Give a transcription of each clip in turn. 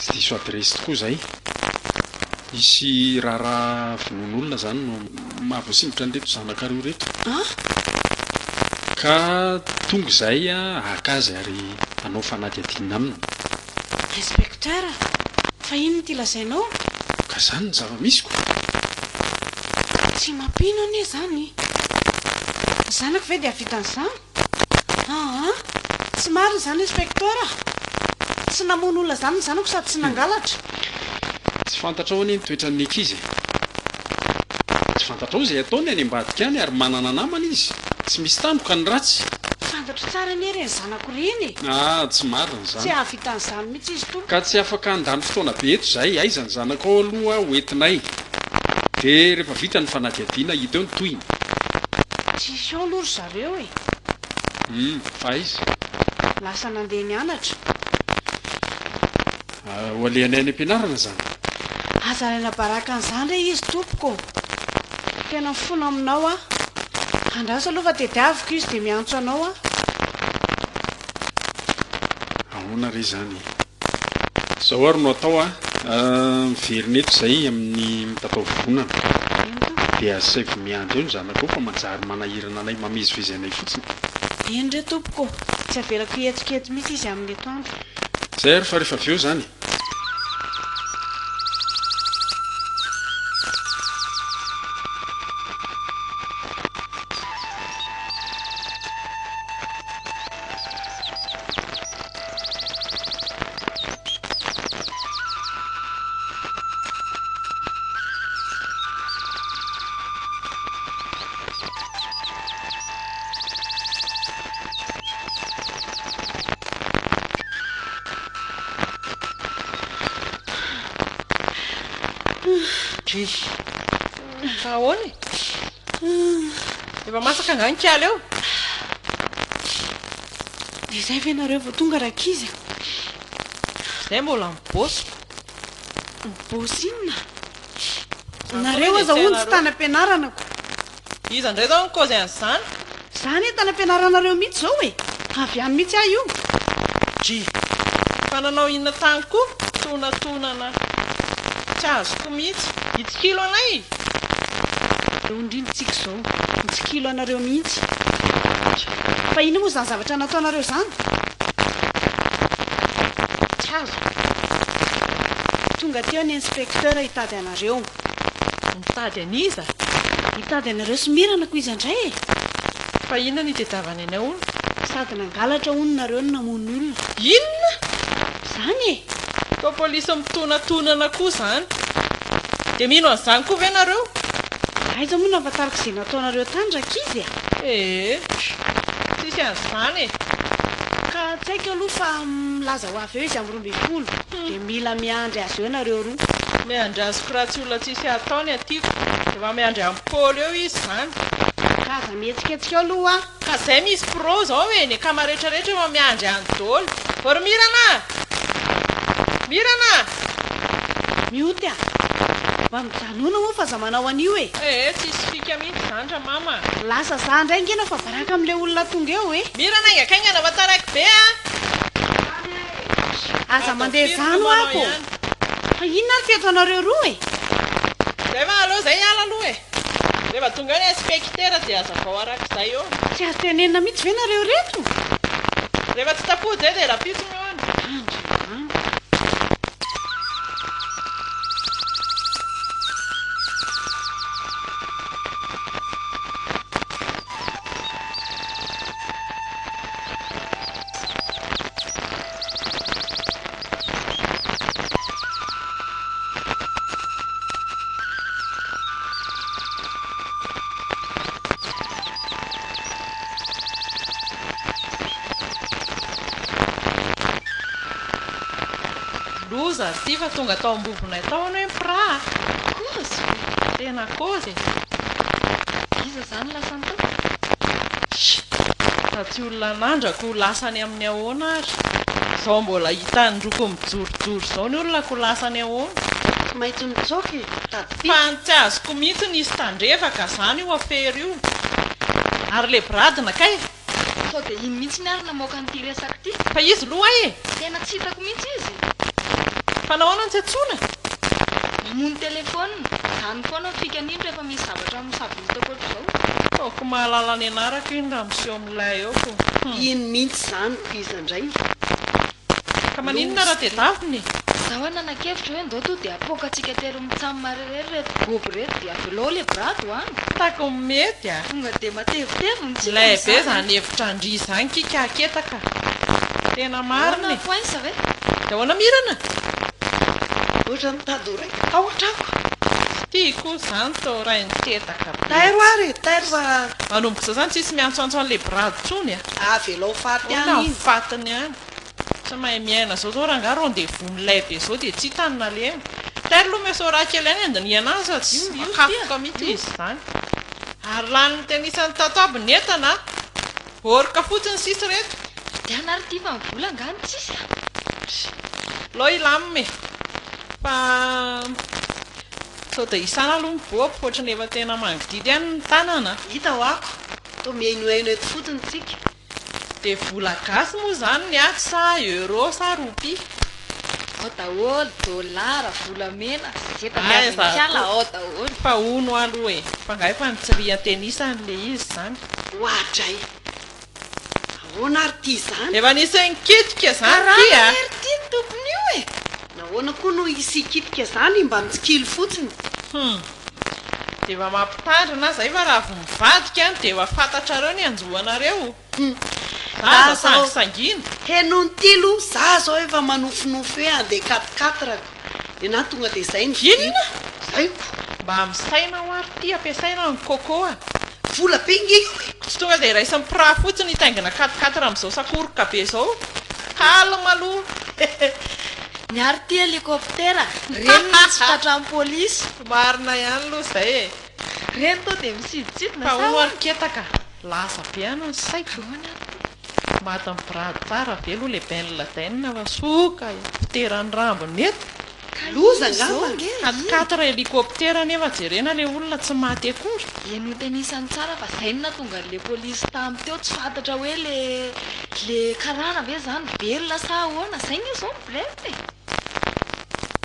Tsy diso adresy tokoa zay. Isy raharaha vonon'olona zany no mahavoasimbotra an'ireto zanak'areo reto. Ka tonga zay akazy ary anao fanadihadiana aminy. Inspecteur, fa inona ty lazainao? Ka zany ny zava-misy ko. Tsy mampino anie zany. Zanako ve dia avita an'izany? Tsy marina zany inspecteur. Tsy namono olona zany ny zanako sady tsy nangalatra. Tsy fantatrao anie ny toetran'ny ankizy. Tsy fantatrao izay ataony any ambadika any ary manana namana izy. Tsy misy tampoka ny ratsy. Fantatro tsara anie reny zanako reny. Tsy marina Tsy zany. avita an'izany mihitsy izy to. Ka tsy afaka handany fotoana be eto zay, aiza ny zanako ao aloha hoentinay. Dia rehefa vita ny fanadihadiana hita eo ny tohiny. Tsisy eo aloha ry zareo e. Fa izy. Lasa nandeha nianatra. Ho alehanay any am-pianarana zany. Azaraina baraka an'izany re izy tompoko. Tena mifono aminao a. Andraso aloha fa tediaviko izy dia miantso anao a. Ahoana re zany. Zao ary no atao miverina eto zay amin'ny mitatao vonana. Dia saivo miandry eo ny zanako fa manjary manahirana anay mamezivezy anay fotsiny. Eny re tompoko. Tsy avelako hietsikety mihitsy izy amin'ny etoandro. Zay ary fa rehefa avy eo zany. Ahoana? Efa masaka angany kiala eo? Dia izay ve nareo vao tonga rakizy? Izay mbola mibôsy. Mibôsy inona? Nareo aza hono tsy tany am-pianaranako. Iza indray zao ny kaozy an'izany? Izany e tany am-pianaranareo mihitsy zao e. Avy any mihitsy aho io. Fa nanao inona tany koa? Tonantonana. Tsy azoko mihitsy. Itsikilo anay. Ondrinitsika zao. Mitsikilo anareo mihitsy. Fa ino moa zany zavatra nataonareo zany? Tsy azo. Tonga teo ny inspecteur hitady anareo. Mitady aniza? Hitady anareo sy mirana ko izy andray e. Fa inona ny tediavany anay hono? Sady nangalatra hono nareo no namono olona. Inona? Zany e. Ko polisy mitonantonana koa zany. Dia mino an'izany koa ve nareo? Aiza moa nahafantariko izay nataonareo tany rakizy a? Tsisy an'izany e. Ka tsy haiko aloha fa milaza ho avy eo izy amin'ny 12 dia mila miandry azy eo nareo roa. Miandry azoko raha tsy olona tsisy ataony atiako. Efa miandry amin'ny pôly eo izy zany. Ka aza mihetsiketsika eo aloha a. Ka izay misy pro zao e, ny kama rehetrarehetra efa miandry any dôly. Vory mirana! Mirana! Mioty a. Mba mijanona moa fa za manao an'io e. Tsisy fika mihitsy zany ra mama. Lasa za indray ngena fa baraka amin'ilay olona tonga eo e. Mirana ingakaingana vataraky be a. Aza mandeha zany ho ako. Fa inona ny feto anareo roa e. Zay va aloha zay hiala aloha e. Rehefa tonga ny inspecteur dia aza vao arak'izay eo. Tsy azo tenenina mihitsy ve nareo reto? Rehefa tsy tapody zay dia rapito mihony. Loza ty fa tonga tao ambovonay tao ano hoe pra. Kozy. Tena kozy. Iza zany lasany tao? Fa tsy olona nandrako lasany amin'ny ahoana ary. Zao mbola hitany roko mijorojoro zao ny olona ko lasany ahoana. Maitso mitsoky. Fa tsy azoko mihitsy nisy tandrefaka zany io afery io. Ary le bradina kay. Sao dia iny mihitsy ny ary namoaka n'ity resaka ity. Fa izy loha e. Tena tsy hitako mihitsy izy. Fanahoana ny tsy atsoina? Mamono telefona. Izany foana fikan'iny rehefa misy zavatra misavonta koatra izao. Taoko mahalala ny anarako iny raha miseho amin'ilay aoko. Iny mihitsy izany izy indray. Ka maninona raha tedaviny? Zaho hoe nanakevitra hoe ndao to dia apokatsika tery mitsamy marerere reto goby reto dia avelao le brato any. Tako mety a. Tonga dia matevitevy mitsika. Lehibe izany hevitra andry izany kika aketaka. Tena marina. Poinsa ve? Dia ahoana mirana? Ohatra mitady ho raika tao an-trako. Tiako izany tao ray nitetaka. Tairo ary, tairo fa Manomboka izao izany tsisy miantsoantso an'ilay brado tsony a. avelao faty Ona any iny. fatiny any. Tsy mahay miaina izao zao raha ngaro dia vonilay be izao dia tsy hitanina lena. Tary aloha miaso raha kely any andiniana azy fa tsy makafoka mihitsy izy izany. Ary lany tenisany tato aby ny entana. Orika fotsiny sisy reto. Dia anary ity fa mivola ngany tsisy. Lo ilamime. Fa sao dia isana aloha miboapy ohatrany efa tena mangididy any ny tanana. Hita ho ako. Tô mihainohaino eto fotsiny tsika. Dia vola gasy moa izany ny aty sa euro sa roupi. Ao daholo, dolara, volamena, zeta Ay, miala za- ao daholo. Fa ono aloha e. Fa nga efa nitsirian tenisany le izy izany. Hoadray. Ahoana ary ty izany? Efa nisy nikitika izany ty Raha a. ery ty ny tompony io e. Nahoana koa no hisy kitika izany mba mitsikilo fotsiny. Dia efa mampitandrina zay fa raha vao mivadika any dia efa fantatrareo ny anjohanareo. Ah, Za zao. sangisangina. Heno ny tilo, za zao efa manofinofy hoe andeha 4-4. Ena tonga dia izay ny Inona? Zay Mba misaina ho ary ty ampiasaina ny coco a. vola pingy io. Tsy tonga dia raisin'ny pra fotsiny hitaingina 4-4 amin'izao sakoroka be izao. Kalma aloha. Miary ty helikoptera. Reny no tsy tatran'ny polisy. Marina ihany aloha izay e. Reny to dia misiditsidina Fa ono sa. ary ketaka. Lasa be any ny saiko. Maty ny brady tsara ve aloha le benladaine fa soka fiteran'ny rambony eto. Loza ngamba. 4 helikoptera nefa jerena le olona tsy maty akory. Eno tenisany tsara fa zay no natonga le polisy tamy teo tsy fantatra hoe le karana ve zany belona sa ahoana zay ny izao problème e.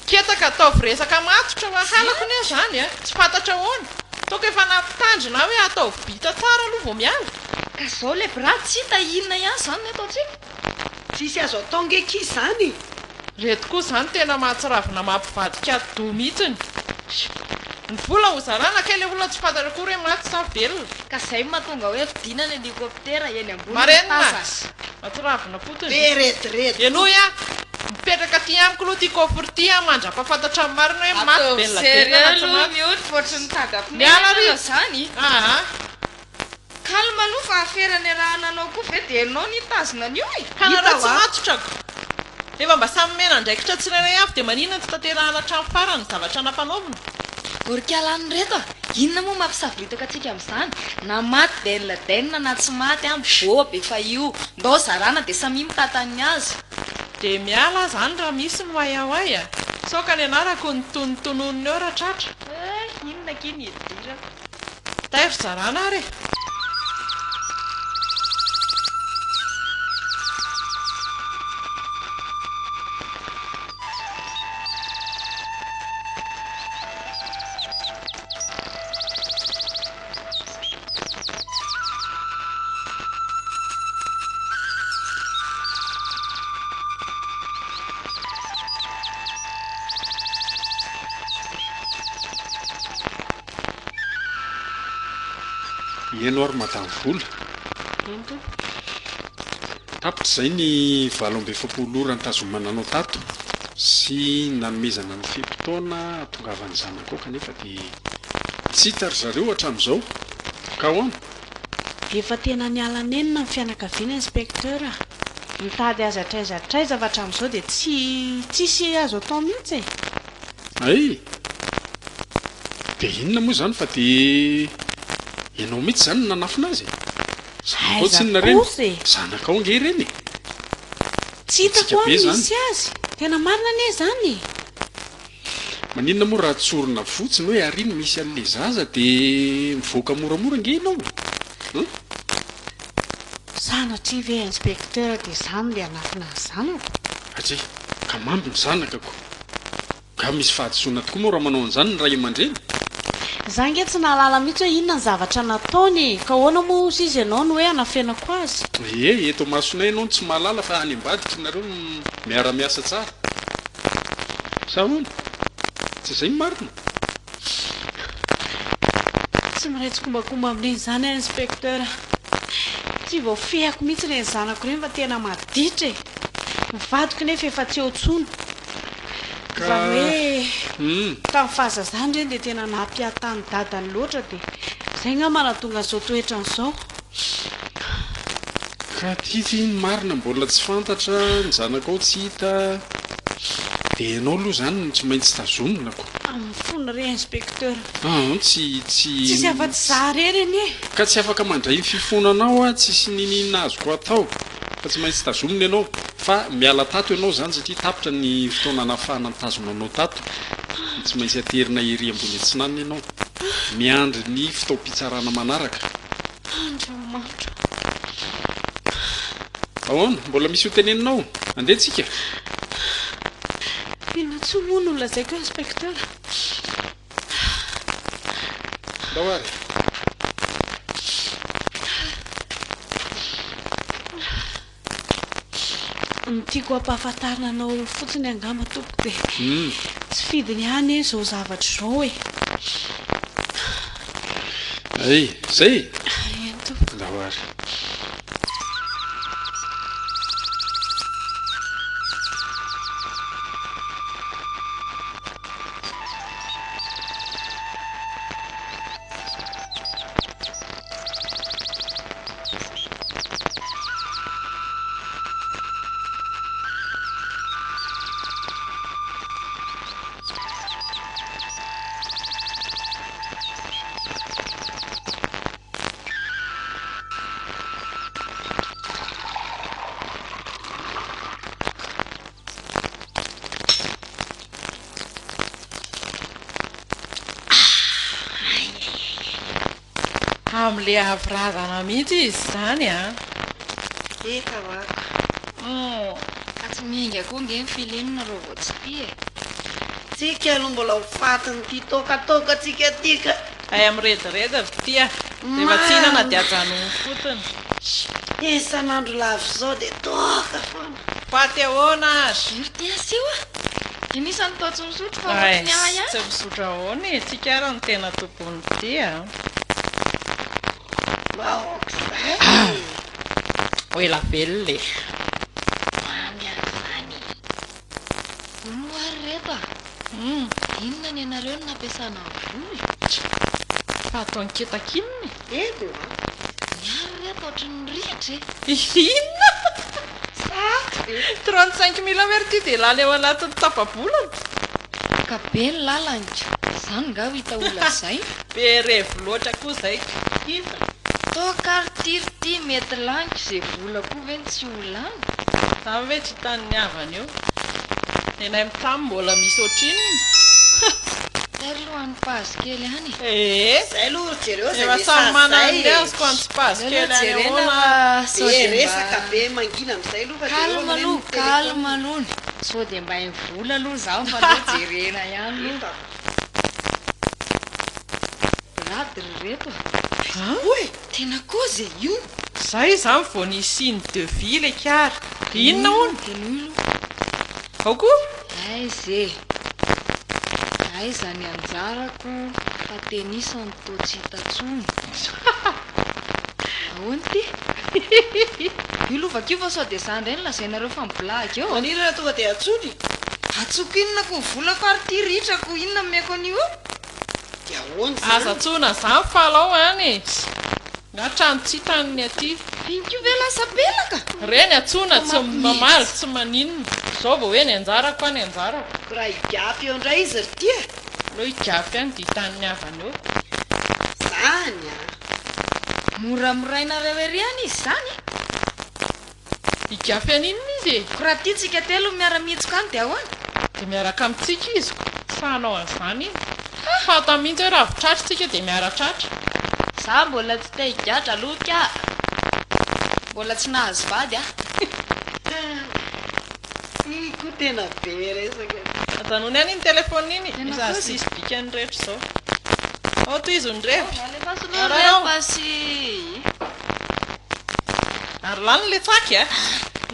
Ketaka ataovy resaka matotra wahalako ny zany a. Tsy fantatra ahoana. Toko efa nampitandrina hoe ataovy bita tsara aloha vao miala. Ka zao le brat tsy hita inona ihany zany no ataontsika. Tsisy azo atao ngeky izany. Reto koa izany tena mahatsiravina mampivadika do mihitsiny. Ny vola ho zarana kay le olona tsy fantatra akory hoe maty sa velona. Ka zay mahatonga hoe vidina ny helikoptera eny ambony Marenina. tasas. Mahatsiravina fotsiny. Be retirety. Enoy a mipetraka ty amiko aloha ty kofry ty a mandrapafantatra amin'ny marina hoe maty belladena na tsy maty. mihoatra fotriny tagapina Miala ry. zany. Aha. Kalma aloha fa aferany raha nanao koa ve dia enao nitazona an'io e. Kanareo tsy wa. matotrako. Efa mba samy mena ndraikitra tsirairay avy dia maninona tsy tanterahana hatramin'ny farany ny zavatra nampanaovina. Gorikalan'ny reto a, inona moa mampisafiritaka atsika amin'izany? Na maty benladaine na tsy maty a mivoabe fa io ndao zarana dia samy mitatany azy. Dia miala zany raha misy ny hoaihoai a. Saoka ny anarako ny tonontononony eo raha tratra. Inona kiny hidirako. Tairo zarana ary e. Eno ary matany vola. Tapitra izay ny 7-20 nitazomananao tato sy nanomezana ny fepitaona atongavany zanako kanefa dia tsy hita ry zareo hatramin'izao. Ka ahoana? Efa tena nialanenina ny fianakaviana inspecteur. Mitady azy atraiza fa hatramin'izao dia tsisy azo atao mihitsy e. Ay! Dia inona moa izany fa dia ianao mihitsy izany no nanafina azy. Zanakao tsy nareny. Zanakao nge ireny. Tsy hitako ao misy azy. Tena marina anie zany. Maninona moa raha tsorina fotsiny hoe ariny misy an'ilay zaza dia mivoaka moramora nge ianao. Sanatria ve inspecteur dia izany le hanafina ny zanako. Atria, ka mamby ny zanakako. ka misy fahadisoana tokoa moa raha manao an'izany ny ray aman-dreny za nge tsy nahalala mihitsy hoe inona ny zavatra nataony ka hoana moa sy izy ianao no hoe anafenako azy eto masonay ianao tsy mahalala fa any ambadika nareo miara-miasa tsara sahoana tsy izay marina tsy miraitsy kombakomba amin'iny zany inspecteur tsy voafehako mihitsy reny zanako reny fa tena maditra e mivadiko nefa efa tsy eo tsona zany hoe tamin'ny fahazazany reny dia tena nampiatany dadany loatra dia izay nga manatonga zao toetra n'izao ka tiaty iny marina mbola tsy fantatra ny zanakao tsy hita dia ianao aloha zany tsy maintsy tazomina ko amin'ny fony re inspecteur tsy afa-tsy za rereny e ka tsy afaka mandray ny fifonanao a tsisy ninina azoko atao fa tsy maintsy tazomina ianao fa miala tato ianao zany satria tapitra ny fotoana anafahana nitazonanao tato tsy maintsy aterina ery ambony atsinanina ianao miandry ny fitaom-pitsarana manaraka andriamanitra ahoana mbola misy hoteneninao andehantsika ina tsy mono no lazaiko inspecteur daoary nytiako ampahafantarina anao fotsiny angamba tompo dia tsy fidiny any zao zavatra zao e ay zay tompo daoary amin'le avrazana mihitsy izy zany a eka vaka ka tsy mihinga koa nge ny filenina reo vao tsy ty e tsika aloha mbola hofatiny ty tokatoka tsika tika ay ami'rediredy vitya rehefa tsinana dia ajanony fotony isan'andro lavy zao dia toka foana faty ahoana iry ty asio a dia nisany tao tsy misotro fa ay ohatriny ahy tsy misotra ahoana e tsika ara ny tena tompony ty a vaok'izay oela velole mangyazany oloary reto a inona ny anareo no nampiasana voly fa ataony ketakininy edy miary reto ohatry ny rihitra inona 35 000 verty dia lala eo anatin'ny tapabolana ka be ny lalanyko zany nga ho hita ola zay be revo loatra koa zay ita tokartirity mety laniko izay vola koa ve ny tsy olany zany ve tsy hitan'ny havany eo nenay mitamy mbola misy ohatrininy talohan'ny pazy kely hany zay aloha jereo efa samy manan'ny azoko any tsy pazy kely any ahoana resaka be mangina amin'izay aloha kalma aloha kalma alohany sao dia mba ny vola aloha zaho fa loha jerena ihany aloha brady reto oe tena koa zay io zay zany vao nisy ny devile kary inona hono tenoilo ao koa ay zay ay zany anjarako fa tenisany to tsy hitatsony ahoany ty io lovakio fa sao dia zany ndray ny lazainareo fa miblage eo manira raha tonga dia atsony atsoko inona ko vola farity ritrako inona meko an'io dia ahoany aza tsona zany falao any nga trano tsy hitaniny aty inkio ve lasa pelaka reny atsona tsy mamaly tsy maninona zao vao hoe ny anjarako any anjarako raha igafy eo indray izy ry tia lo igafy any dia hitan'ny havany eo zany moramirainareo ery any izy zany igafy aninona izy e ko raha ty tsika telo miara-mihitsika any dia ahoany dia miaraka amintsika izy sanao an'izany iny fata mihitsy hoe raha vitratra tsika dia miaratratra za mbola tsy te higatra aloha ka mbola tsy nahazo vady a iko tena be resaka ajanony any iny telefona iny iza sisy dikany rehetra izao ao toy izy ondrevy ary lany le tsaky a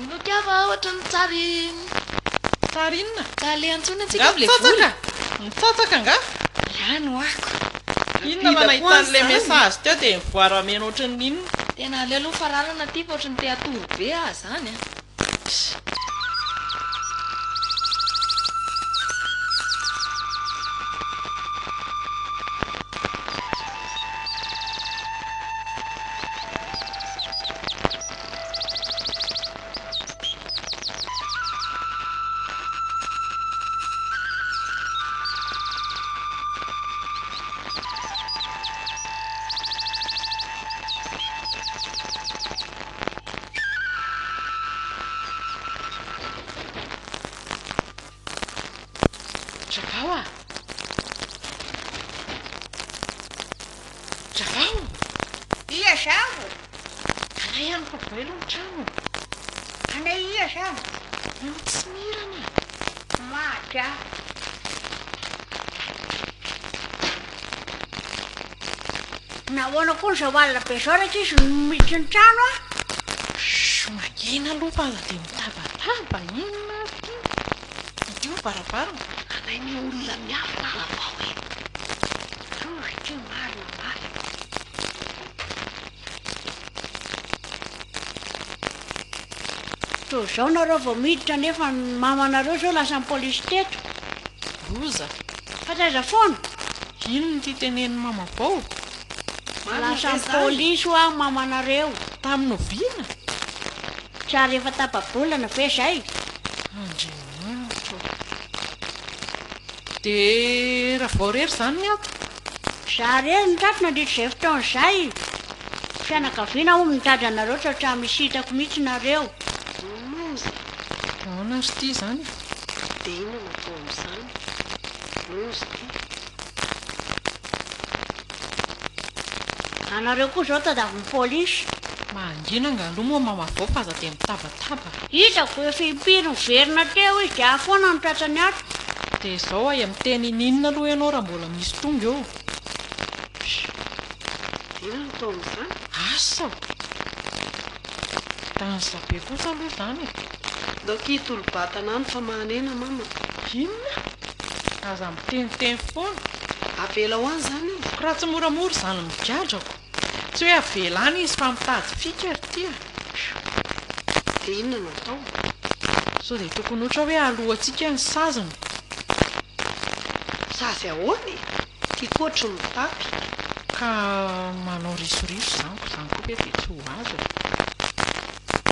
nokava ohatra ny tsary inona tsale antsony atsika le vola nitsatsaka nga lany hoako inona manahitany le message teo dia mivoara amena ohatran'ny inona tena le aloha fararana ty fa ohatran'ny te atoro be ah zany a nahoana koa ny zahoalina be zao raika izy miditra ny trano a magnena aloha fa aza dia mitabataba inona io barabarana anay ny olona miafina avao e ty marina maly to zao nareo vao miditra nefa ny mamanareo zao lasa ny polisy teto oza fa taiza foana inona ty tenen'ny mama vao lasa ny polisy ho a mamanareo tamin'ny oviana tsary efa tapabolana ve zay andriamanitra dia raha vao rery zany ny ato za rery nitato nandritra zay fotaona zay fianakaviana ho mitady anareo tsaotra misy hitako mihitsy nareo aona ry ty zany dia inona natao amin'izany nozy ty anareo koa zao tadavy ny polisy mangina nga aloha moa mama vao fa aza dia mitabataba hitako efa impiry miverina teo izy dia afoana ny tratrany ato dia izao ay amin'ny teny ininona aloha ianao raha mbola misy tonga eo inona natao amin'izany asa dansabe kosa aloha zany dokitolo-batana any fa manena mama inona aza miteniteny foana avela ho any zany izy raha tsy moramora zany migadrako tsy hoe avelany izy fa mitady fika ry tya dia inona natao sao dia tokony ohatra hoe alohantsika ny saziny sazy ahoany tikoatra ny mitapy ka manao risoriso zaniko zany koa hoe dia tsy ho azo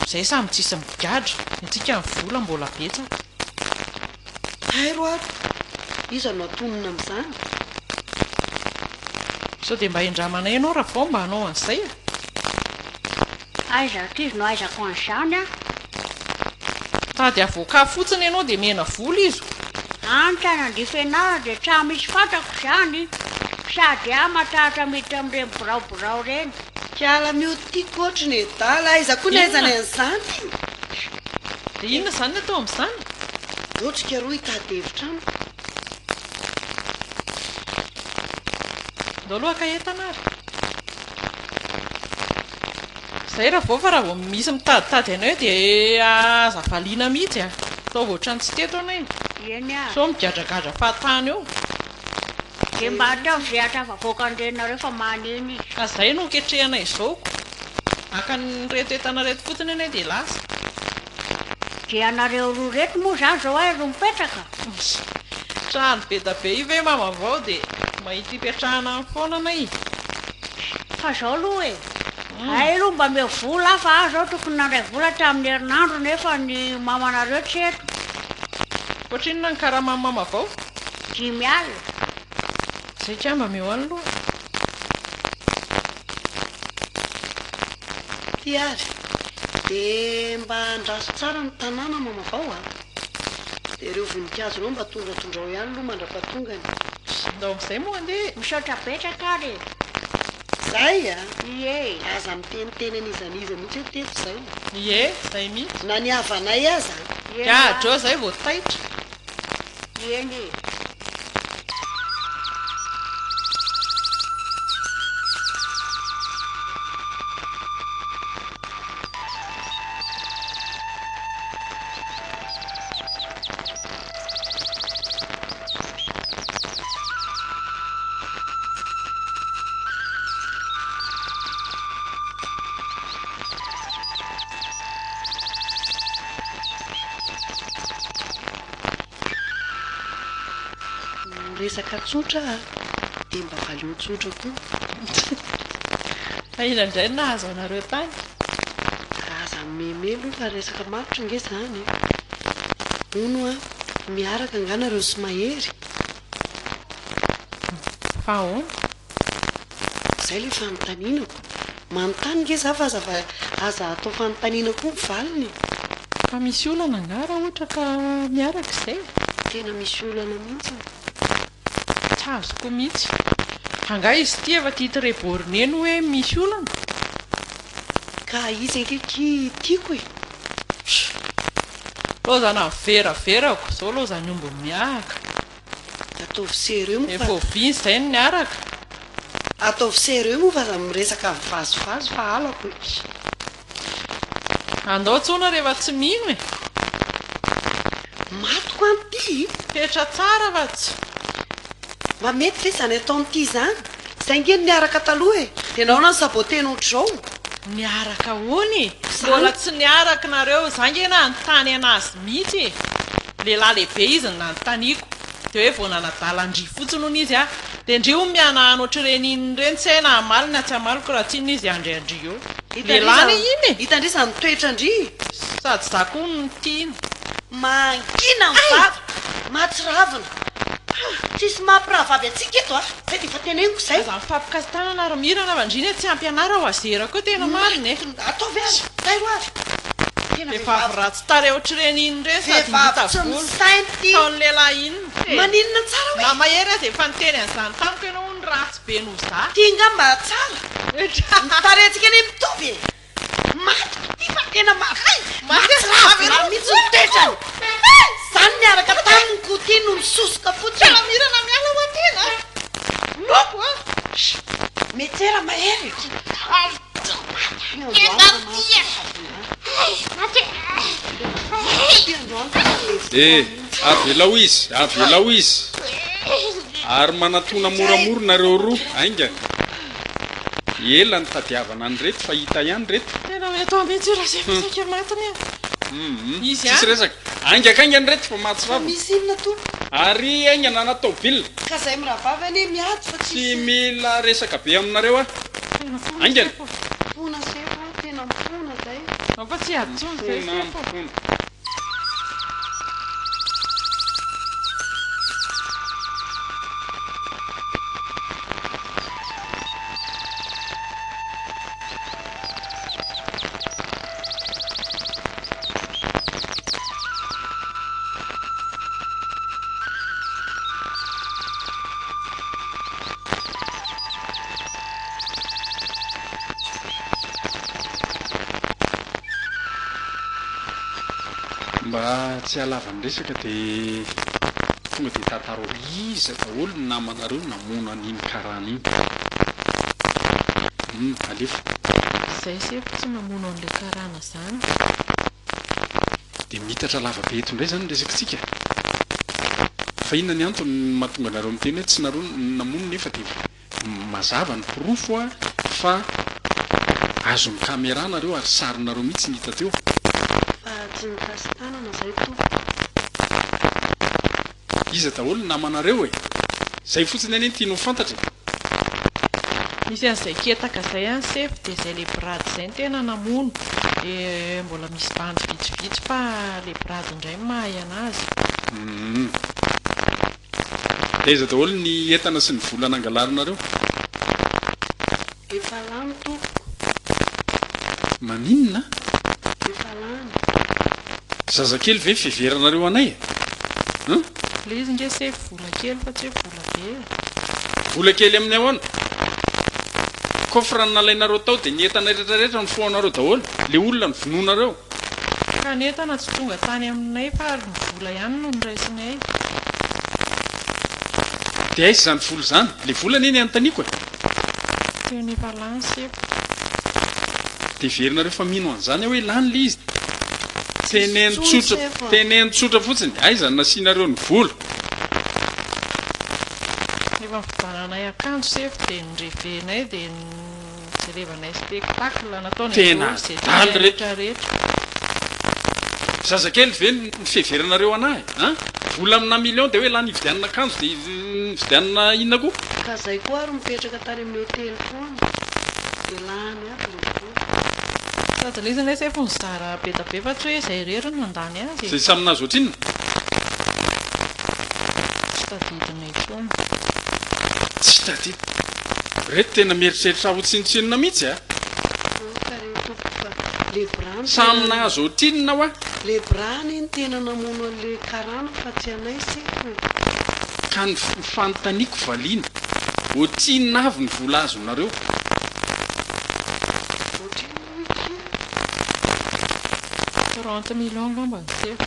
izay samy tsisy migadra ntsika ny vola mbola betsaka ay ro ato iza no atonina amin'izany sao dia mba endramanay ianao raha vao mba hanao an'izay aizako izy no aizako an'izany a tady avoaka fotsiny ianao dia mena vola izy anitra nandifenara dia tra misy fatako zany sady a matrahatra miditra amin'ireny boraoborao reny kiala miotiako ohatra ny edala aizako ny aizana an'izany dia inona zany natao amin'izany otrika roa hitady hevitrano ndo aloha ka entana ary izay raha vao fa raha vao misy mitaditady anao dia aza valiana mihitsy a sao voatrany tsy teto anay eny a sao migadragadra fahatany eo dia mba atao zay atrafavoaka an'irenareo fa maneny izy ka izay no ketrehana izaoko aka ny reto entana reto fotsiny anay dia lasa dia anareo roa reto moa zany zao ay ro mipetraka trano be da be ive mama avao dia mahita hipetrahana amin'ny foana anay fa zao aloha e ay aloha mba meo vola fa aho zao tokony nandray vola tamin'ny herinandro nefa ny mamanareo tsy eto ohatrinona ny karamamy mama avao 5 alina izay kamba meo any aloha ty ary dia mba andraso tsara ny tanàna mama vao a dia ireo voninkazo mba tondratondrao ihany aloha mandra-patongany ndao amin'izay moa andeha misaotra petraka ary zay a ie aza miteniteny an'izaniza mihitsy hoe teto zay ie izay mihitsy na ny havanay aza gadreo izay vao taitra eny resaka tsotra dia mba valio tsotra koa fa ina indray nahazo anareo tany aza meme aloha fa resaka marotra nge zany ono a miaraka anganareo sy mahery fa ona izay le fanotaninako manontany nge za fa aza atao fanontaniana koa mivaliny fa misy olana angara ohatra ka miaraka izay tena misy olana mihitsy tsy azoko mihitsy anga izy ty efa titreborneny hoe misy olana ka izy akeky tiako e lozana miveraverako zao lozany ombo miahaka ataovy sereo moa efa oviny izay ny niaraka ataovy sereo moa fa za miresaka mivazovazo fa alako e andao tsona rehefa tsy mino e matoko an'ity petra tsara fa tsy mba mety ve zany ataon'ity zany zay ngeny niaraka taloha e dia naona ny saboteny ohatr'izao niaraka ony mbola tsy niaraka nareo zangena anytany anazy mihitsy e lehilahy lehibe izy ny nanontaniako dia hoe voananadalandry fotsiny hono izy a dia ndrio miana anoatr'ireniny ireny tsy hay na amalina tsy amaloko raha tsinona izy andriandri eo lehilahy iny e hitandry zany toetra ndry sady za koa ny tiana mangina mivavy mahatsiravina tsisy mampiravavy atsika eto a zay dia efa teneniko izay za mifampikasitana anaromirana avandrina tsy ampianara ho azera koa tena marina e ataovy azy tairo avy vehivavy ratsy tare ohatr'ireniny ireny sady vehivavy tsy mitavoly misainty taon'ny lehilahy inona maninona tsara na hoe mahery azy efa niteny an'izany tamiko ianao ny ratsy be no za tinga mba tsara mitarentsika eny mitovy e matiko ty fa tena mahay mahatsiravina mihitsy ny toetrany zany miaraka tamiko ty no misosoka fotsiny mirana miala ho atena loko a metera mahery avelao izy ary manatona moramora nareo roa ainga ela ny tadiavana ny reto fa hita ihany reto tena meto mihitsy raha zay fisaka matiny izy tsisy resaka aingakainga ny reto fa mahatsivava misy inona to ary ainga nanatao bilina ka zay miravavy ane miady fa tsy mila resaka be aminareo a aingana mpona sefa tena mpona zay fa tsy adsony zay nampona mba tsy halavany resaka dia tonga dia tantaro iza daholo ny namanareo namono an'iny karana iny alefa zay sefa tsy mamono an'ilay karana zany dia mitatra lavabe eto indray zany resakitsika fa inona ny antony mahatonga anareo miteny hoe tsy nareo namono nefa dia mazava ny pirofo a fa azo ny kamera nareo ary sarinareo mihitsy ny hita teo tsy mikasitanana zay to iza daholo namanareo e zay fotsiny any tianao fantatra misy an'izay ketaka zay any sefy dia zay le brady zay ny tena namono dia mbola misy bandy vitsivitsy fa le brady indray mahay anazy dia iza daholo ny entana sy ny volana angalarinareo efa lany to maninona efa lany zazakely ve fiveranareo anay le izy nge sefy vola kely fa tsy hoe vola be vola kely amin'ny ahoana kofra ny nalainareo tao dia ny entana rehetrarehetra ny foanareo daholo le olona ny vononareo ka ny entana tsy tonga tany aminay fa ary ny vola ihany no nyraisinay dia aiza izany vola izany le volana eny anontaniako e teny efa lany sefo dia verina rehefa mino an'izany hoe lany le izy teneny tsotra fotsiny aiza nasianareo ny vola efa fidananay akanjo sefo dia nyrevenay dia jerevanay spectacle nataony Tena daly rehetra rehetra zazakely ve ny fiheverinareo anahy a vola amina million dia hoe lany ividianana akanjo dia ividianana inona koa ka zay koa ary mipetraka tany amin'ny hotely foana dia lany aby ny vola sady le izy nay sefo ny zara betabe fa tsy hoe izay rery no andany azy zay saminazy ohatrinona tsy tadidinay foana tsy tadid reto tena mieritreritra hotsinotsinona mihitsy a ka reo tompo fa le brany saminazy ohatrinona ho a le brany ny tena namono an'le karana fa tsy anay sefo ka ny fanontaniako valiana ohatrinona avy ny vola azonareo ohatriny wiki 30 millions ngamba ny sefo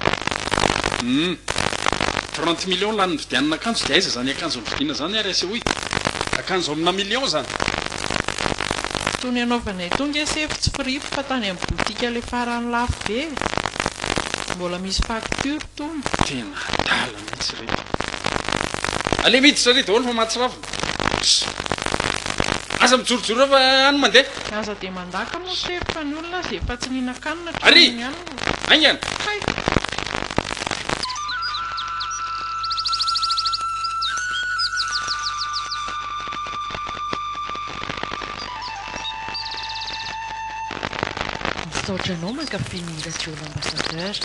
30 millions lany nividianana akanjo dia aiza zany akanjo nividiana zany ary ase hoe akanjo amina million zany tony anaovanay tonga sefo tsy fripo fa tany amin'ny botika le farany lafo be mbola misy facture tony tena adala mihitsy reto ale miditra re daholo fa mahatsirafina asa mijorojoro fa any mandeha aza dia mandaka moa sefo fa ny olona zay efa tsy ninakanina Ary! trany ihany aingana hay mitaotranao mankafy ny radio l'ambassadeur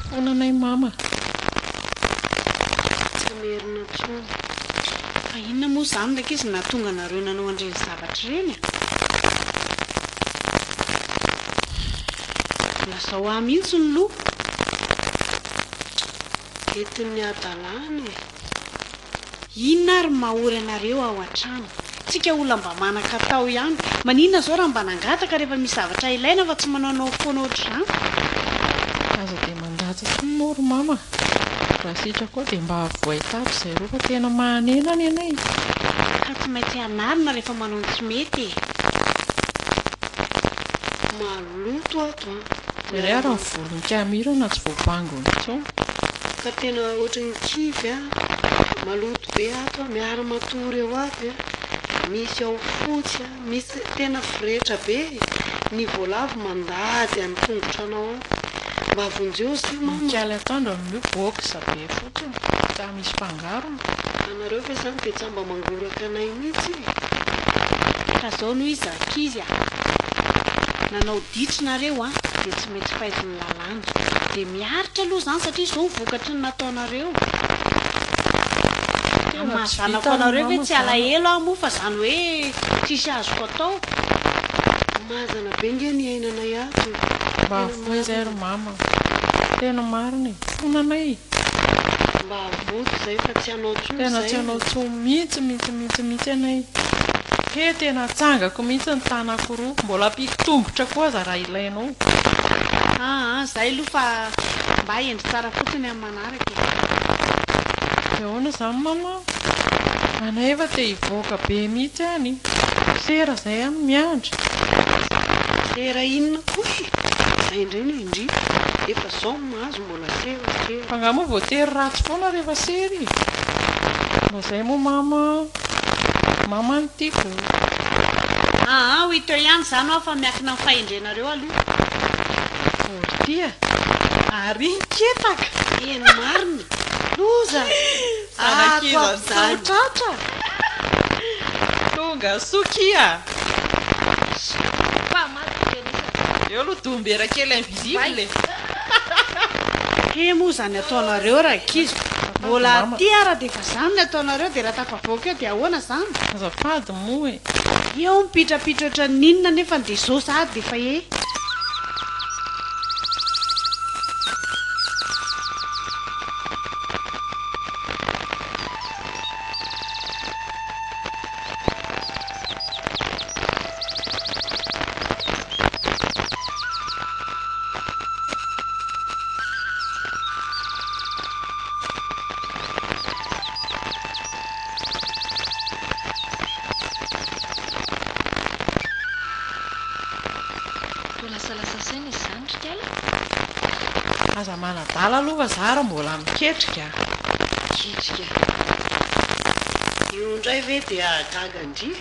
fonanay mama tsy merina ntsony fa inona moa izany ndraika izy nahatonga anareo nanao andreny zavatra ireny lazao ahy mihitsy ny loha entin'ny adalany inona ary mahory anareo ao an-trano tsika olona mba manan-katao ihany maninona zao raha mba nangataka rehefa misy zavatra ilaina fa tsy manaonao foana ohatr'izany aza dia mandatsa sy moro mama raha sitra koa dia mba avoaitavy izay reo fa tena mahanenany anay ka tsy maintsy anarina rehefa manao ny tsy mety maloto ato dia ray ary ny volony kamirana tsy voabangony tsony ka tena ohatrany kivy a maloto be ato miara matory eo avy a misy ao fotsy a misy tena firehetra be ny voalavo mandady any tongotranao mba avonjeo sy mama mikaly atandro amin'io boxa be fotsiny ka misy mpangarona anareo fa izany dia tsy mba mangoraka anay mihitsy ka zao noho izy ankizy a nanao ditrinareo a dia tsy mety faiziny lalàna dia miaritra aloha izany satria izao nivokatry ny nataonareo mahazanako anareo hoe tsy alahelo ah moa fa izany hoe tsisy azoko atao mazana be nge ny ainanay ato mba avoa izay ry mama tena marina e fonanay mba avoto izay fa tsy hanao tsony tena tsy hanao tsoa mihitsy anay he tena tsangako mihitsy ny tanako roa mbola ampiky-tongotra koa aza raha ilainao zay aloha fa mba endry tsara fotsiny amin'ny manaraka dia ahoana izany mama anay efa te hivoaka be mihitsy any sera izay any miandry sera inona koa zay indray no indri efa zao mahazo mbola sera fa nga moa voatery ratsy foana rehefa sery mba izay moa mama ny tiako ho iteo ihany izany ao fa miakina ny fahendrenareo aloha ortia ary nketaka eny marina loza anakizatratra tonga sokia eo aloha dombera kely invisible he moa izany ataonareo raha kizy mbola ty ara dia efa izany ny ataonareo dia raha tafavoaka eo dia ahoana izany azafady moa e eo mipitrapitra oatra ninona nefa dia zao sady dia efa Anadala aloha zara mbola miketrika. Ketrika. Io indray ve dia gagandry.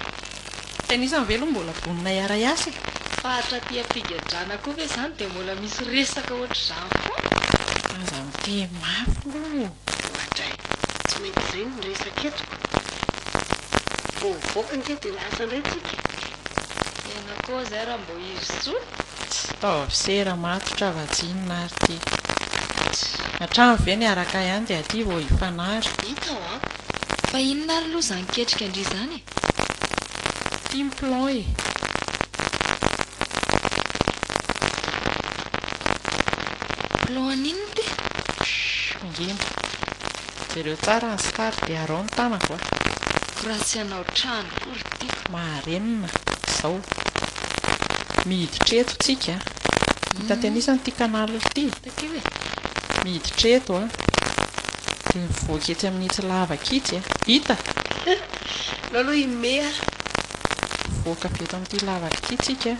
Tena isany ve aloha mbola vonina iara-iasa? Fahatra ty ampigadrana koa ve izany dia mbola misy resaka ohatr'izany foa. Aza mite mafy aloha. Ohatray tsy maintsy izay no resaka etiko. Vovoaka ange dia lasa indray tsika. Tena koa izay raha mbo izy tsoa. Tsy taovy matotra vajinina ary ty. Hatrany ve ny araka ihany dia aty vao hifanary. Hita ho aho. Fa inona ary aloha izany ketrika indry izany e? Timplon e. Plan an'inona ty? Mingina. Jereo tsara ny skary dia arao ny tanako a. Raha tsy hanao trano kory tiako. Maharenina izao. Miditra eto tsika. Hita tena isany ity kanala ity. Takeo e? Miditra eto a. Dia mivoaka etsy amin'ny itsy lavakitsy a. Hita. Aloha imea. Mivoaka avy eto amin'ity lavakitsy tsika.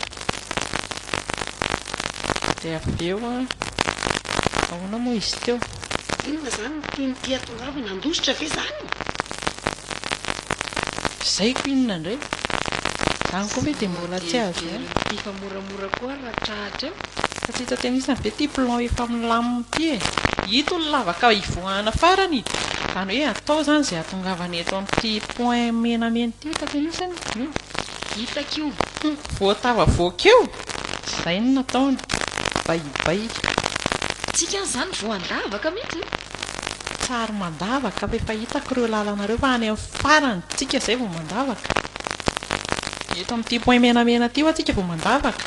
Dia avy eo a. Ahoana moa izy teo? Inona izany tiany ty atongavana andositra ve izany? Izay ko inona indray? Izany koa ve dia mbola tsy azo a? Ty fa moramora koa raha trahatra eo. Fa tsy hita tena isany ve ty plan efa milamina ity e? Hito ny lavaka hivoahana farany. Izany hoe atao izany izay atongavana eto amin'ity point menamena ity. Hita tena isany? Hitako io. Voatava voaka eo. Izay no nataony. Baibay. Tsika izany voandavaka mihitsy. Tsary mandavaka fa efa hitako ireo lalana ireo fa any amin'ny farany tsika izay vao mandavaka. Eto amin'ity point menamena ity ho tsika vao mandavaka.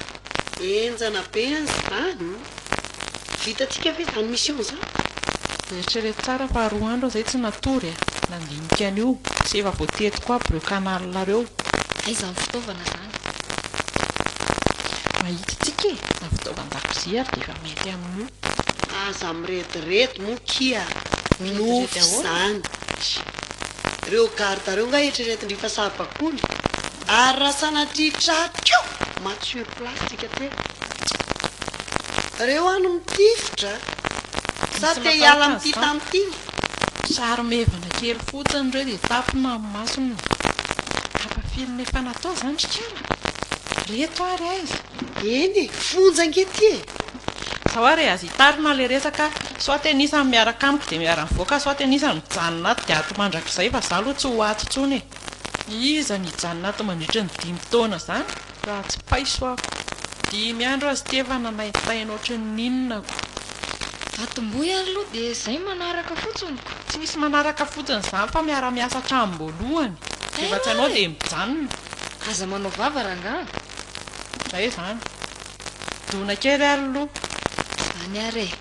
Enjana be izany. Vitantsika ve izany mission izany? Eritrereto tsara fa 2 andro izay tsy natory a. Nandinika an'io. Tsy efa voatetiko aby ireo kanala ireo. Aiza ny fitaovana izany? Mahita tsika e. Na fitaovan-dakozia ary dia efa mety amin'io. Aza miretirety moa kia. Miretirety Nofy ahoana? izany. Ireo garda ireo nga eritreretindry fa sabakoly. Ary raha sanatria tratrao maty sur place tsika te. Ireo ano mitifitra. Sa te hiala amin'ity tany ity. Sary mevana kely fotsiny ireo dia tapina amin'ny masony. Hampafilina efa natao izany sikana. Reto ary aiza. Eny e, fonja ange ty e. Sao ary azy hitarina ilay resaka soit tena isany miaraka amiko dia miara-mivoaka soit tena isany mijanona ato dia ato mandrakizay fa izaho aloha tsy ho ato intsony e. Iza ny hijanona ato mandritra ny 5 taona izany raha tsy paiso ako. 5 andro azy teva nanaitaina ohatry ny ninonako. Atomboy ary aloha dia izay manaraka fotsiny. Tsy misy manaraka fotsiny izany fa miara-miasa hatramin'ny-boalohany. Efa tsy hanao dia mijanona. Aza manao vava rangaha. Izay izany. Dona kely ary aloha. Any ary e.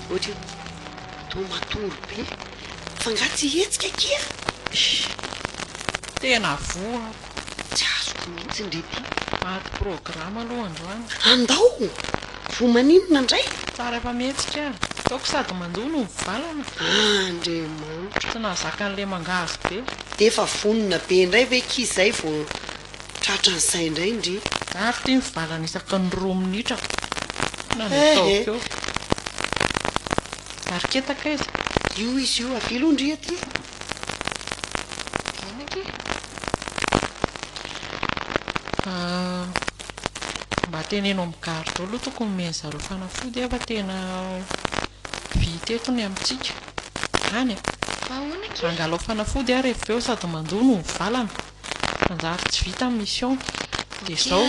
Ohatry to matory be. Fa nga tsy hetsika kia. Tena voako. Tsy azoko mihitsy indrety. Maty programa aloha androany. Andao. Vo maninona indray? Tsara efa mihetsika ary. Taoko sady mandoa no mivalana. Andriamanitra. Tsy nahazaka an'ilay mangahazo be. Dia efa vonona be indray ve kizay vao tratra an'izay indray indry. Ary tia mivalana isaky ny 2 minitra. Nanataoko eo. Arketaka izy. Io izy io avy aloha indry aty. Enake. Mba teneno amin'ny gardo aloha tokony meny zareo fanafody fa tena vita eto ny amintsika. Any a. Fa ahoana ke? Angalao fanafody ary rehefa eo sady mandoa no mivalana. Manjary tsy vita ny mission. Dia izao.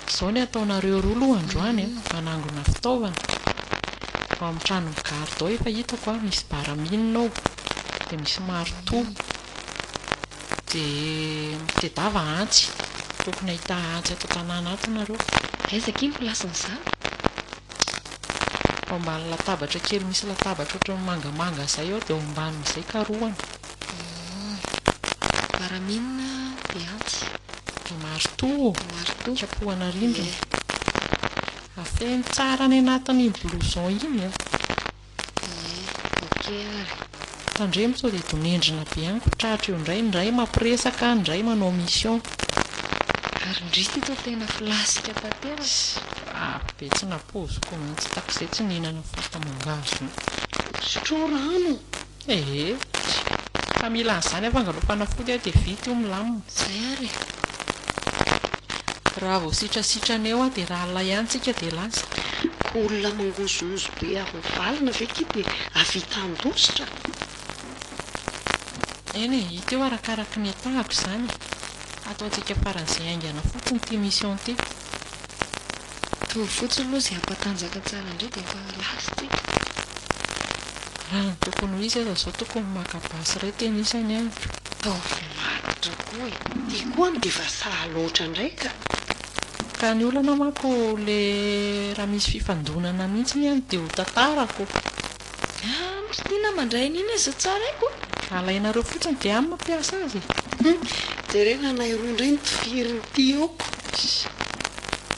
Izao ny ataonareo roa aloha androany manangona fitaovana. Ao amin'ny trano gardo ao efa hitako misy baraminina ao. Dia misy marto. Dia dava antsy. Tokony ahita antsy ato tanàna ato nareo. Aizaka iny plasin'izany? ao ambany latabatra kely misy latabatra ohatran'ny mangamanga izay ao dia ao ambanin'izay karohana. Baraminina dia antsy. Marto kapohana rindrina. Afeny tsara ny anatin'ny blouson iny a. Okey ary. Tandremo sao dia donendrina be any tratra eo indray mampiresaka, indray manao mission. Ary indrisy ito tena filasika tanteraka. Be tsy napoziko mihitsy takizay tsy nihinana fatamangazo. Sotro rano. Fa mila an'izany avangaloa fanafody aho dia vita io milamina. Izay ary. Raha vao sitrasitrana eo dia raha alay ihany tsika dia lasa. Olona mangozonozo be amin'ny valina ve ky dia avita andositra. Eny hita eo arakaraky ny atahako izany. Ataontsika faran'izay haingana fotsiny ity mission ity. Tovy fotsiny aloha izay hampatanjaka tsara indray dia efa lasy ity. Raha ny tokony ho izy izao tokony makabasy iray tena isany andro. Matotra koa ity koa dia efa sahaloatra indraika. Ka ny olana manko le raha misy fifandonana mihitsy ihany dia ho tantarako. Tsy tiana mandray an'iny izao tsara haiko. Alainareo fotsiny dia amin'ny mampiasa azy. Jerena nairoa indray ny tifiriny ity eo.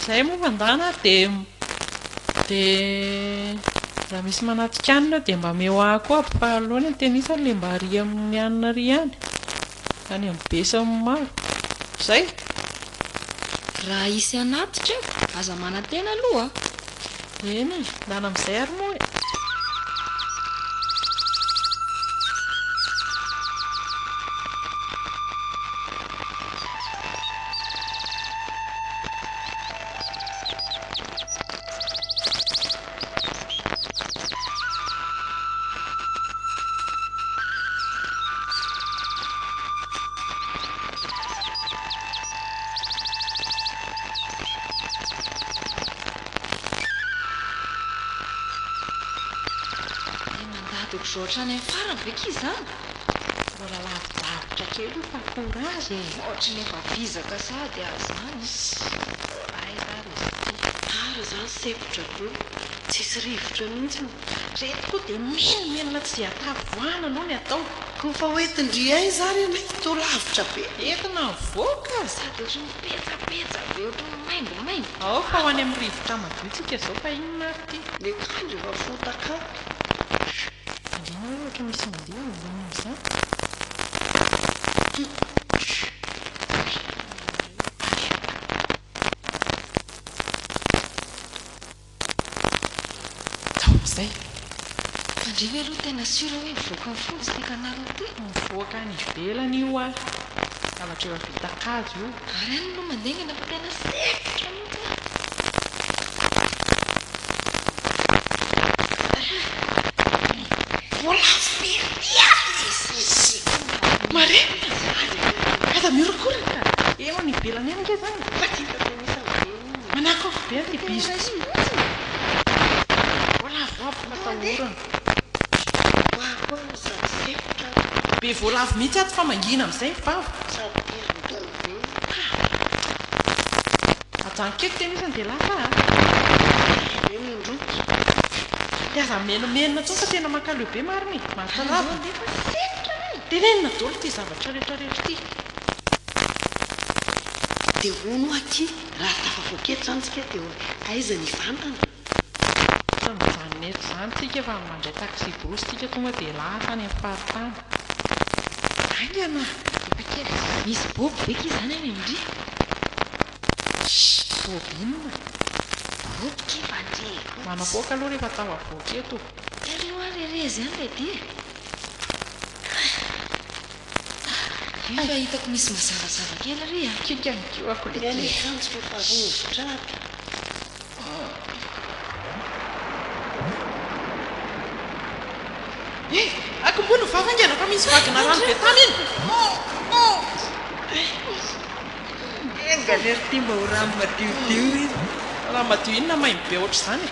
Izay moa mandana dia raha misy manatin-kanina dia mba meo ahako aby fa aloha ny tenisany le mba ary amin'ny anina ary ihany. Any amin'ny besany maro. Izay. Raha isy anatitra aza manantena aloha. Eny, dana amin'izay ary moa. Zao trany amin'ny farany ve ky izany? Mbola lavidavitra kely io fa courage. Ohatry ny efa vizaka sady azany. Ara izany sepotra be. Tsisy rivotra mihitsy. Reto koa dia menina tsy izay atavoana aloha ny atao. Koa fa hoentindry ay izany ianay toa lavitra be. Entina mivoaka. Sady ohatry ny petsapetsa be ohatry ny maimbomaimbo. Ao fa ho any amin'ny rivotra madio tsika izao fa inona ary ity. Ny kandro efa fotaka. Ohatry misy mandeha izany. Izay. Andrivy aloha tena sura hoe mivoaka ny fody sy tekanareo ty. Mivoaka any ivelany io a. Zavatra eo vita kazo io. Ary any aloha mandengana fa tena sepotra mihitsy. Volafo be Mare, ada mirokory ka. Eo ny ivelany any ke zany. Manako be ny biso. Volafo atahorana. Be volafo mihitsy ato fa mangina amin'izay vava. Ajany kely tena isany dia lafa dia aza menomenina tsoa fa tena mankaleo be mariny. Mahatarava. Tenenina daholo ity zavatra rehetrarehetra ity. Dia hono aty raha tafavoaketo izany tsika dia aiza ny vantana. Fa mijanona eto izany tsika fa mandray taxi brosy tsika tonga dia lasa any amin'ny faritany. Aingana efa kely. Misy boby be ky izany any amindry. Boby inona? Boby ky vandre. Manapoaka aloha rehefa tao avoaketo. Tareo ary rezy any le dia. Efa hitako misy mazavazava kely ary a. Kika mikoako le Any kanjo rehefa vovotratra. Akombolo vavangana fa misy vagina rano be tany iny. Enganery ty mba ho rano madiodio izy. Raha madio inona maimbo be ohatr' izany.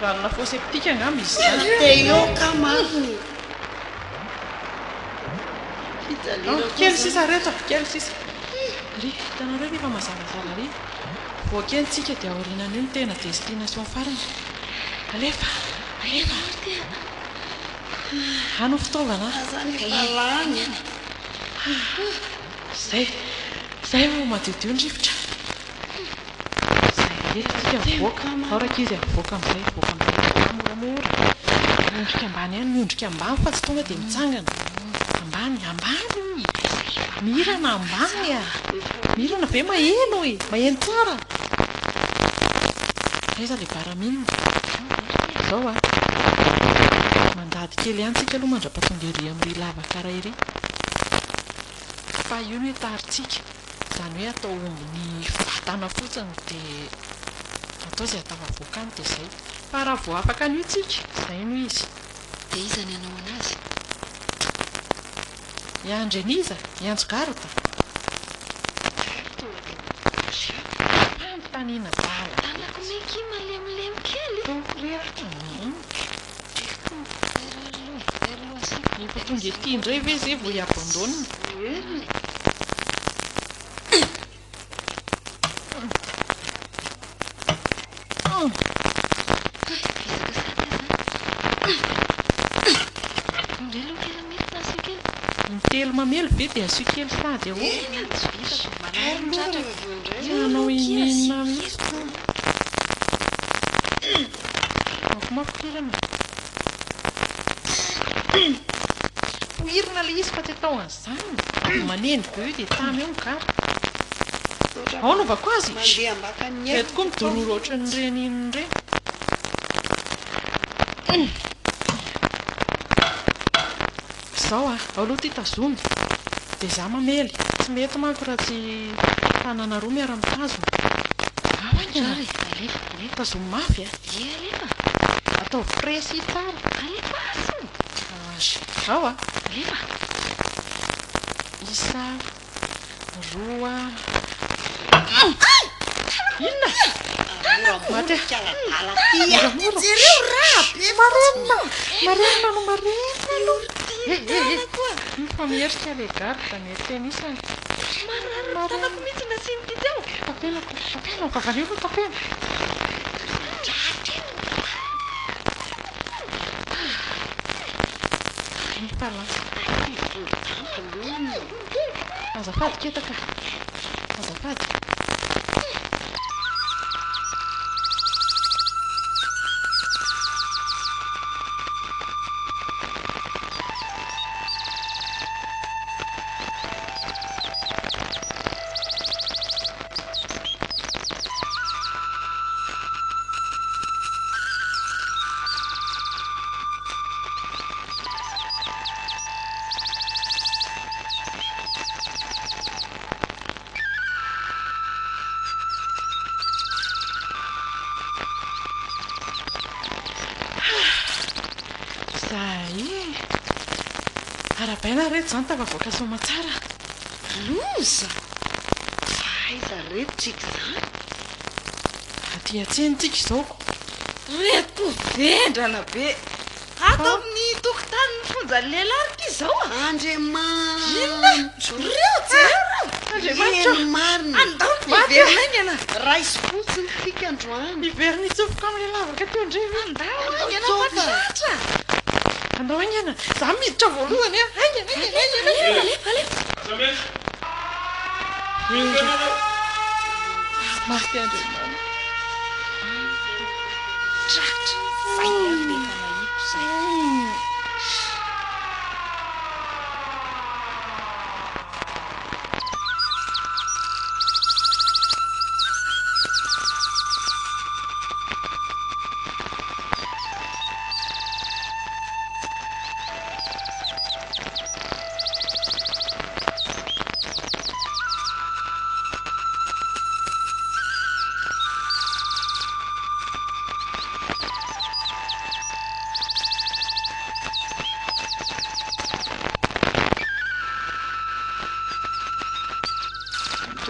Ranona foseptika angamba izy izany. Dia eo ka mariny. Kely sisa reto, kely sisa. Ry, hitanareo rehefa mazavazava ry. Voakeny tsika dia aorianan'io ny tena destination farany. alefa ano fitaovana zany zay mo madiodio ny rivotra zay voaka aoraka izy avoaka amin'izay moramora miondrika ambany any miondrika ambany fa tsy tonga dia mitsangana ambany mirana ambany mirana be maheno maheno tsara aiza le baraminina zao mandady kely antsika aloha mandrapatonga ery amin'ny lavaka raha ery fa io no hoe taritsika izany hoe atao ombony vatana fotsiny dia atao izay atao avoakany dia izay fa raha vao afaka an'io tsika izay no izy dia iza ny anao anazy iandreniza ianjogarata fantanina bala tanako meky malemilemy kely efa tonga ety indray ve zay vao iabandonina telo mamelo be dia asio kely sady ao anao ininina mihitsy mafimafokirana poirina le izy fa tsy atao an'izany maneny be io dia tamy eo migara ao novako azy mandeha ambakany eto koa midororo ohatran'ireny ireny zao ao aloha ty tazony dia za mamely tsy mety manko raha tsy tanana roa miara-mitazona Jare, alefa tazomy mafy alefa atao fresy tsara alefa ao alefa isa roa inona mate jereo raha be marenina no marenina fa mierika le garda ny tenisany tanako mihitsy nasiny ty teo tapenako kavanio no tapena pala azafady ketaka azafady arabaina reto zany tavavoaka soma tsara loza faiza reto tsika zany aty atsenitsika izaoko reto vendrana be ato amin'ny tokotany ny fonjany lehilarika izao andriamanitro reo jereo marina andako iverina iny ana raha izy fotsiny tika androany iverina itsofoka amin'le lavaka teo ndray andao iny ana fatratra andao iny ana za miditra voalohany mafy andriamana tratra failabeka mahiko zay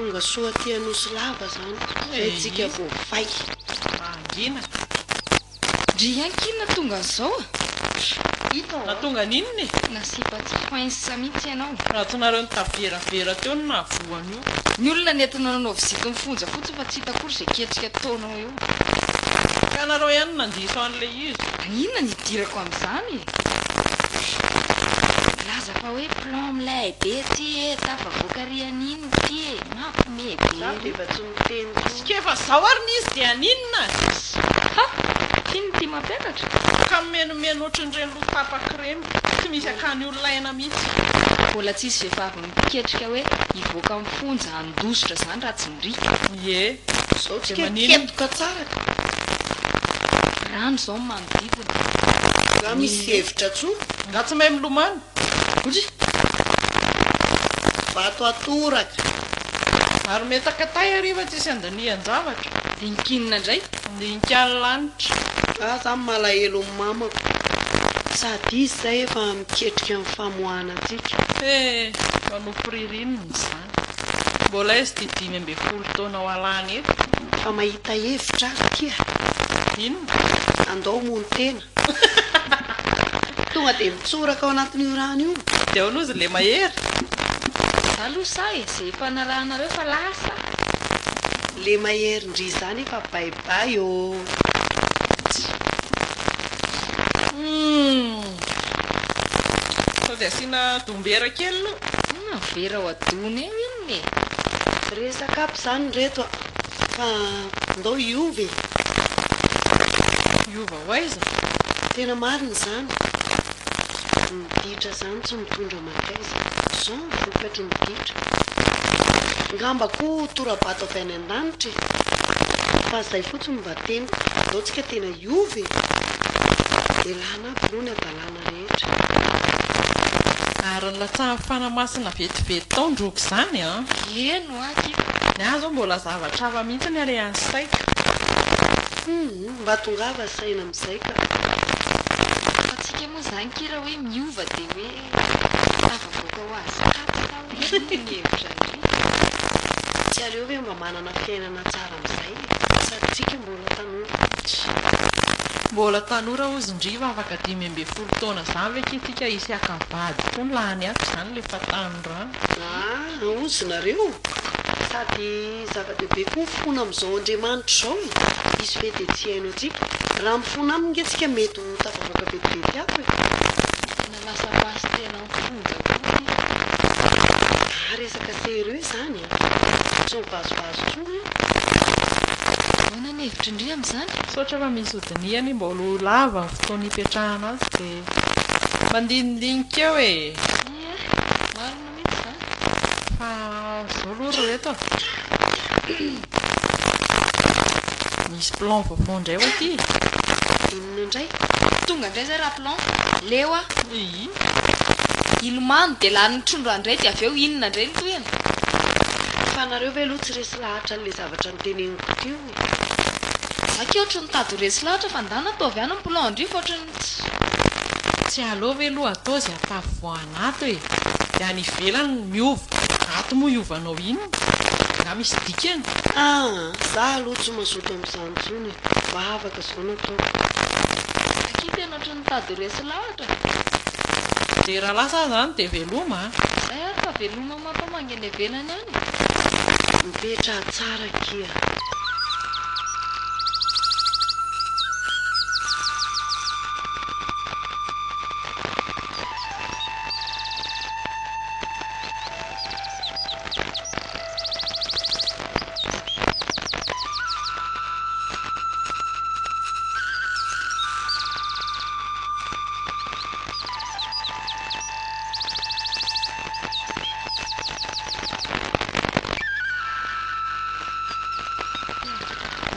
tonga soa ty anosy lava zany zay tsika vo fay mangina dry ankina tonga an'izao na tonga ninony nasipa tsy foinsa mihitsy ianao raha tonareo ny taveravera teo no nahavoany io ny olona nentina nanao vizity mifonja fotsiny fa tsy hita kory zay ketrika taonao io Afaka anareo ihany nandiso an'ilay izy. Inona ny idirako amin'izany? Laza fa hoe plan milay be ty tafavoaka rian'iny ty mampiome Za be. efa tsy miteny Sikefa zao ary ny izy dia aninona? Ha! Tiny ty mampiakatra? Ka mimenomeno ohatran'ireny lotapakiremy. Tsy misy akany ololaina mihitsy. Mbola tsisy vehivavy miketrika hoe hivoaka amin'ny fonja handositra zany raha tsy mirika. Ie. Zao tsy Dia manino? ketoka tsara. Rano zao manodidina. Raha misy hevitra tsoa, Nga tsy mahay milomano. Ozy, vato atoraka. Ary metakatay ariva tsisy andanian-javatra. dinkinina indray. Ndinika ny lanitra. Za malahelo amin'ny mamako. Sady izy zay efa miketrika amin'ny famoahana antsika. Manofo ririnina izany. Mbola izy dia 5 taona ho alany eto. Fa mahita hevitra ary kia. Inona? Andao mono tena. Tonga dia mitsoraka ao anatin'io rano io. Dia hono izy le mahery. Alosa izay efa narahanareo fa lasa. Le mahery ndry zany efa baibay o. Sao dia asiana dombera kely aloha. Vera ho adony eo inony. Resaka aby zany reto fa andao iovy. Iova ho aiza. Tena marina zany. Miditra zany tsy mitondra makaiza. Zao vokatry miditra. Ngamba koa torabato avy any an-danitra. Fa zay fotsiny mba teny. Andao tsika tena iovy. Elana aby aloha ny adalana rehetra. Ary ny latsahan'ny fanamasina vetivety tao ndroky izany a. Eno aky. Ny azo mbola zavatra hafa mihitsy ny ale any saika. Mba tongava saina amin'izay ka. Fatsika moa zany kira hoe miova dia hoe tafavoaka ho azy kapaka hoe ny hevitra ndry. Tsy aleo hoe mba manana fiainana tsara amin'izay. Sady tsika mbola tanora. Mbola tanora ozy ndriva afaka 15 taona izany ve tsika isy akavady foana lany ato izany le fatanyrano. Ozy nareo. Sady zava-dehibe koa fona amin'izao Andriamanitra izao. Izy ve dia tsy haino antsika. Raha mifona aminy nge tsika mety ho tafavoaka vetivety hafa e. Na lasa pasy tena mifonja koa. Resaka sérieux izany a. Tsy mivazovazo tsoa. Ahoana ny hevitra indrindra amin'izany? Saotra fa misy hodiniany mbola ho lava ny fotoana hipetrahana azy dia mandinidinika eo e. Marina mihitsy izany. Fa zao aloha ry reto. Misy plan vaovao indray ho aty. Inona indray? Tonga indray zay raplan. Leo a. Ilomano dia lany trondro andray dia avy eo inona indray ny toena. Fa nareo ve aloha tsy resy lahatra n'ilay zavatra niteneniko teo e. Zaka ohatry ny tady ho resy lahatra fa ndana atao avy any ny plan ndrifa ohatry ny tsy alova ve aloha atao izay atavoana ato e. Dia any ivelany miova. Ato moa iovanao iny. Nga misy dikany. Za aloha tsy mazoto amin'izany intsony. Mba afaka izao natao. Aki tena ohatry ny tady ho resy lahatra. Dia raha lasa zany dia veloma. Zay ary fa veloma mampamangana ivelany any. Mipetra tsara kia.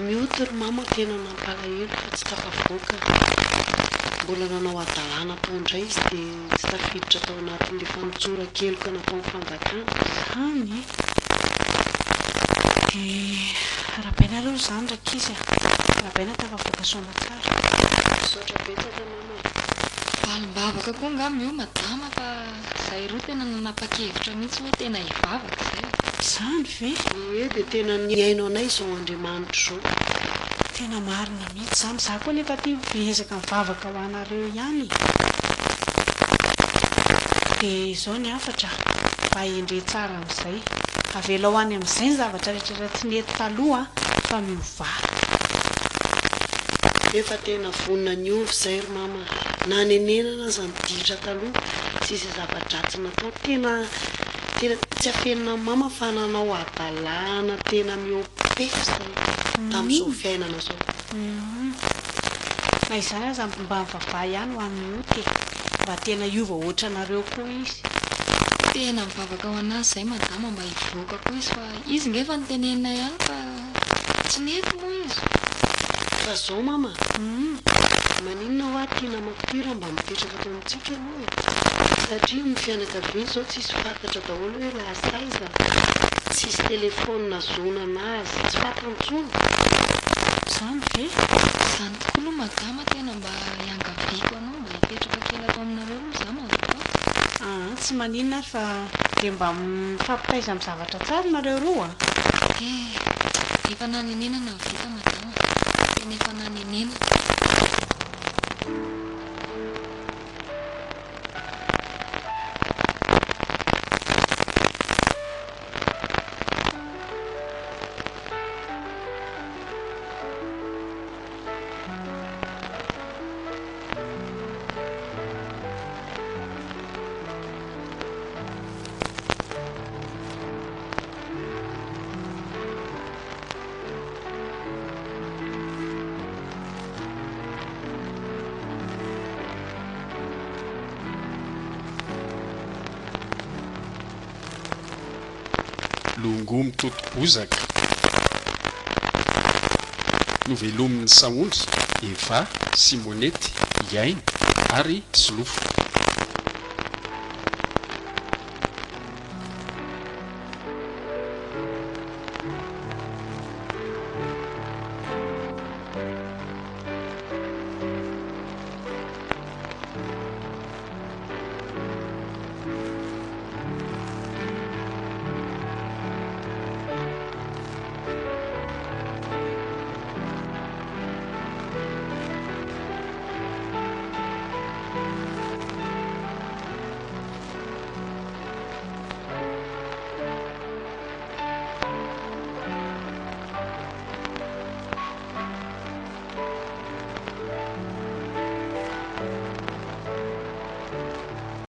Mioty ry mama tena nampalahelo fa tsy tafavoaka. Mbola nanao adalana tao indray izy dia tsy tafiditra tao anatin'ilay fanitsora keloka natao fanjakana. Any rahabaina aloha izany rakizy a. Rahabaina tafavoaka soana tsara. Saotra betsaka mama. Valim-bavaka koa nga mio madama fa zay roa tena nanapa-kevitra mihitsy hoe tena hivavaka zay. Izany ve? Dia tena ny haino anay izao Andriamanitra izao. Tena marina mihitsy izany. Za koa nefa tia mivezaka mivavaka ho anareo ihany. Dia izao ny hafatra mba endre tsara amin'izay. Avela ho any amin'izay ny zavatra rehetra tsy nety taloha fa miovara. efa tena vonina ny ovy zay ry mama na nenenana za miditra taloha tsisy zava-dratsy natao tena tsy afenina mama fa nanao adalàna tena miopefy zay tamin'izao fiainana zao na izany aza mba mivavah ihany ho amin'ny oty mba tena iova ohatra anareo koa izy tena mivavaka ho anazy zay madama mba hivoaka koa izy fa izy ngefa nytenenina ihany fa tsy nety moa izy fa zao mama maninona ho tiana mampira mba mipetraka ato amintsika moa satria ny fianakaviana zao tsisy fantatra daholo hoe lasaiza tsisy telefona zona anazy tsy fantantsony zany ve zany tokoa aloha madama tena mba hiangaviko anao mba hipetraka kely ato aminareo aloha za mazao tsy maninona ary fa de mba mifampitaiza amin'ny zavatra tsara nareo roa efa nanenenana vita madama tena efa nanenenana longo mitoto-bozaka novelomin'ny saondry eva simonety iainy ary silofo